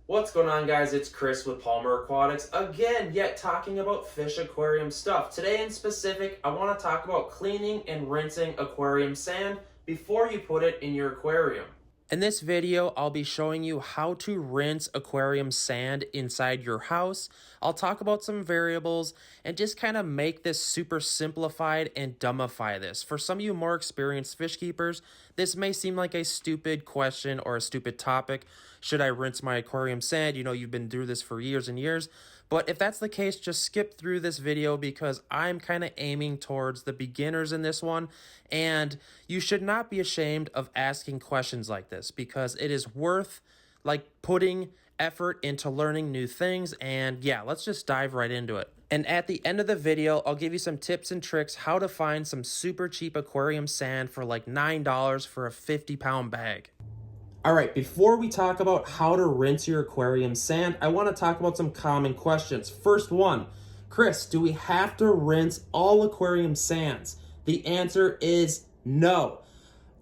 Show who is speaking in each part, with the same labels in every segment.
Speaker 1: What's going on, guys? It's Chris with Palmer Aquatics again, yet talking about fish aquarium stuff. Today in specific, I want to talk about cleaning and rinsing aquarium sand before you put it in your aquarium. In this video, I'll be showing you how to rinse aquarium sand inside your house. I'll talk about some variables and just kind of make this super simplified and dumbify this. For some of you more experienced fish keepers, this may seem like a stupid question or a stupid topic. Should I rinse my aquarium sand? You know, you've been through this for years and years. But if that's the case, just skip through this video because I'm kind of aiming towards the beginners in this one. And you should not be ashamed of asking questions like this because it is worth putting effort into learning new things. And yeah, let's just dive right into it. And at the end of the video, I'll give you some tips and tricks how to find some super cheap aquarium sand for like $9 for a 50-pound bag. All right, before we talk about how to rinse your aquarium sand, I want to talk about some common questions. First one, Chris, do we have to rinse all aquarium sands? The answer is no.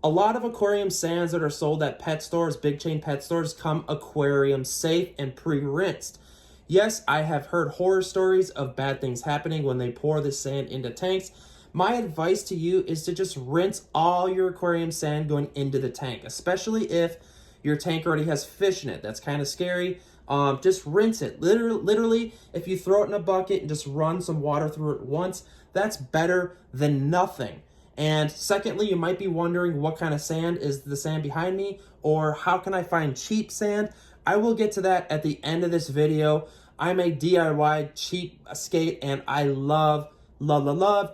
Speaker 1: A lot of aquarium sands that are sold at pet stores, big chain pet stores, come aquarium safe and pre-rinsed. Yes, I have heard horror stories of bad things happening when they pour the sand into tanks. My advice to you is to just rinse all your aquarium sand going into the tank, especially if your tank already has fish in it. That's kind of scary. Just rinse it. Literally, if you throw it in a bucket and just run some water through it once, that's better than nothing. And secondly, you might be wondering what kind of sand is the sand behind me, or how can I find cheap sand? I will get to that at the end of this video. I'm a DIY cheap skate, and I love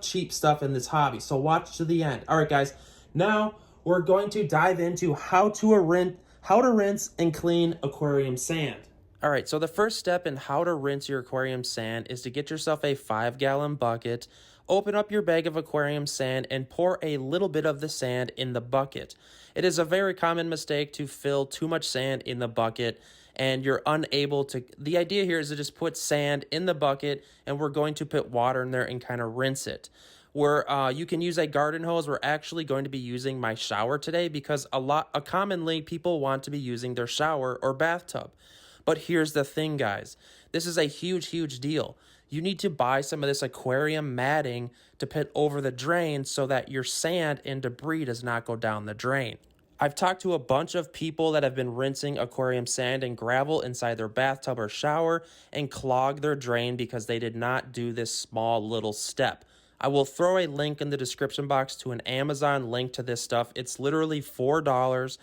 Speaker 1: cheap stuff in this hobby. So watch to the end. All right, guys. Now we're going to dive into how to rinse and clean aquarium sand. All right, so the first step in how to rinse your aquarium sand is to get yourself a 5-gallon bucket, open up your bag of aquarium sand, and pour a little bit of the sand in the bucket. It is a very common mistake to fill too much sand in the bucket, and you're unable to. The idea here is to just put sand in the bucket, and we're going to put water in there and kind of rinse it. Where you can use a garden hose. We're actually going to be using my shower today because commonly people want to be using their shower or bathtub. But here's the thing, guys. This is a huge deal. You need to buy some of this aquarium matting to put over the drain so that your sand and debris does not go down the drain. I've talked to a bunch of people that have been rinsing aquarium sand and gravel inside their bathtub or shower and clog their drain because they did not do this small little step. I will throw a link in the description box to an Amazon link to this stuff. It's literally $4.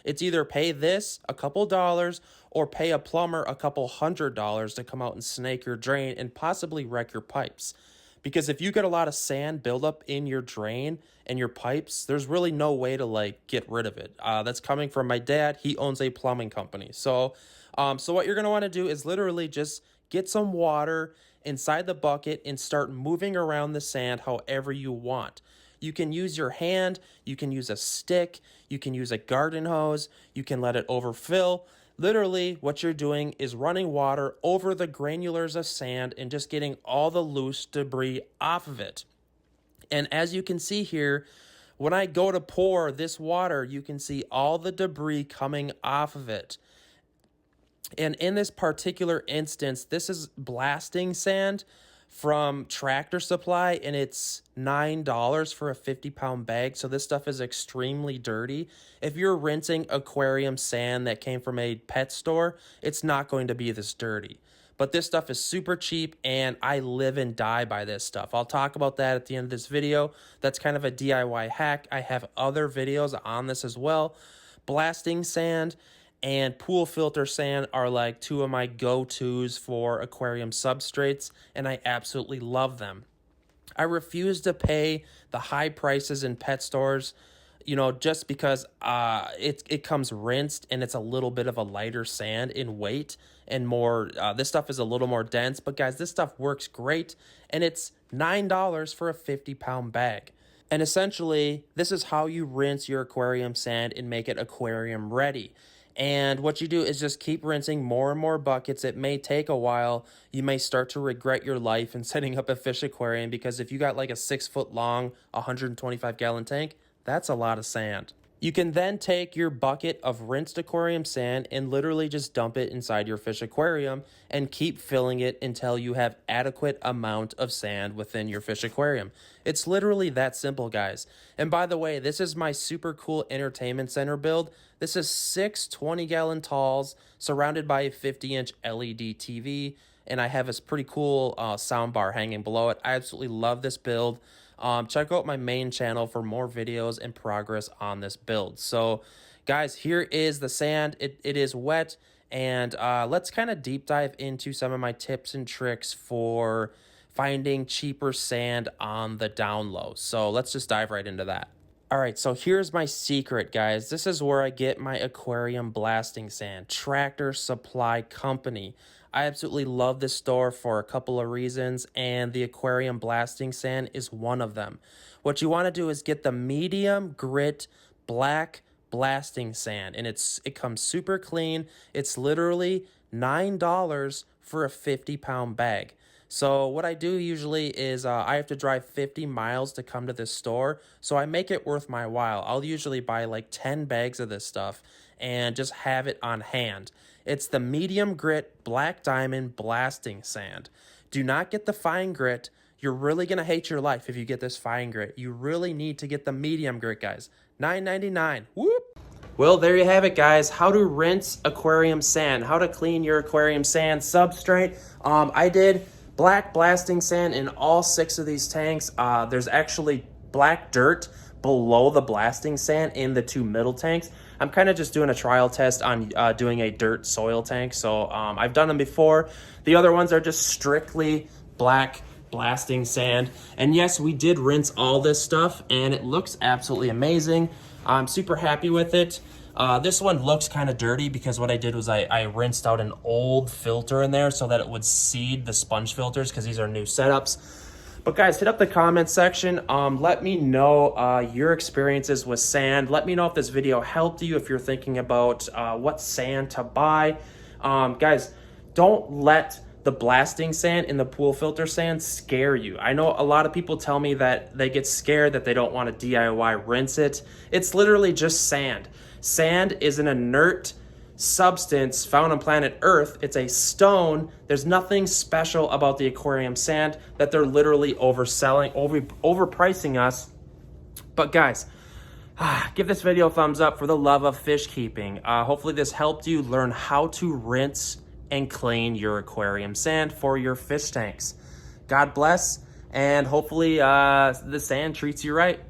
Speaker 1: It's either pay this a couple dollars or pay a plumber a couple $100 to come out and snake your drain and possibly wreck your pipes. Because if you get a lot of sand buildup in your drain and your pipes, there's really no way to get rid of it. That's coming from my dad. He owns a plumbing company. So what you're going to want to do is literally just get some water inside the bucket and start moving around the sand however you want. You can use your hand, you can use a stick, you can use a garden hose, you can let it overfill. Literally, what you're doing is running water over the granulars of sand and just getting all the loose debris off of it. And as you can see here, when I go to pour this water, you can see all the debris coming off of it. And in this particular instance, this is blasting sand from Tractor Supply, and it's $9 for a 50-pound bag. So this stuff is extremely dirty. If you're rinsing aquarium sand that came from a pet store, it's not going to be this dirty. But this stuff is super cheap, and I live and die by this stuff. I'll talk about that at the end of this video. That's kind of a DIY hack. I have other videos on this as well. Blasting sand and pool filter sand are like two of my go-tos for aquarium substrates, and I absolutely love them. I refuse to pay the high prices in pet stores, just because it comes rinsed and it's a little bit of a lighter sand in weight and more. This stuff is a little more dense, but guys, this stuff works great, and it's $9 for a 50-pound bag. And essentially, this is how you rinse your aquarium sand and make it aquarium ready. And what you do is just keep rinsing more and more buckets. It may take a while. You may start to regret your life in setting up a fish aquarium because if you got like a 6-foot long, 125-gallon tank, that's a lot of sand. You can then take your bucket of rinsed aquarium sand and literally just dump it inside your fish aquarium and keep filling it until you have adequate amount of sand within your fish aquarium. It's literally that simple, guys. And by the way, this is my super cool entertainment center build. This is 6 20-gallon talls surrounded by a 50-inch LED TV, and I have this pretty cool sound bar hanging below it. I absolutely love this build. Check out my main channel for more videos and progress on this build. So guys, here is the sand. It is wet, and let's kind of deep dive into some of my tips and tricks for finding cheaper sand on the down low. So let's just dive right into that. All right, so here's my secret, guys. This is where I get my aquarium blasting sand, Tractor Supply Company. I absolutely love this store for a couple of reasons, and the aquarium blasting sand is one of them. What you want to do is get the medium grit black blasting sand, and it comes super clean. It's literally $9 for a 50-pound bag. So what I do usually is I have to drive 50 miles to come to this store, so I make it worth my while. I'll usually buy like 10 bags of this stuff and just have it on hand. It's the medium grit black diamond blasting sand. Do not get the fine grit. You're really going to hate your life if you get this fine grit. You really need to get the medium grit, guys. $9.99. Whoop! Well, there you have it, guys. How to rinse aquarium sand. How to clean your aquarium sand substrate. I did black blasting sand in all 6 of these tanks. There's actually black dirt below the blasting sand in the 2 middle tanks. I'm kind of just doing a trial test on doing a dirt soil tank. So I've done them before. The other ones are just strictly black blasting sand. And yes, we did rinse all this stuff and it looks absolutely amazing. I'm super happy with it. This one looks kind of dirty because what I did was I rinsed out an old filter in there so that it would seed the sponge filters, because these are new setups. But guys, hit up the comment section. Let me know your experiences with sand. Let me know if this video helped you, if you're thinking about what sand to buy. Guys, don't let the blasting sand and the pool filter sand scare you. I know a lot of people tell me that they get scared, that they don't want to DIY rinse it. It's literally just sand. Sand is an inert substance found on planet Earth. It's a stone. There's nothing special about the aquarium sand that they're literally overselling, overpricing us. But guys, give this video a thumbs up for the love of fish keeping. Hopefully this helped you learn how to rinse and clean your aquarium sand for your fish tanks. God bless, and hopefully the sand treats you right.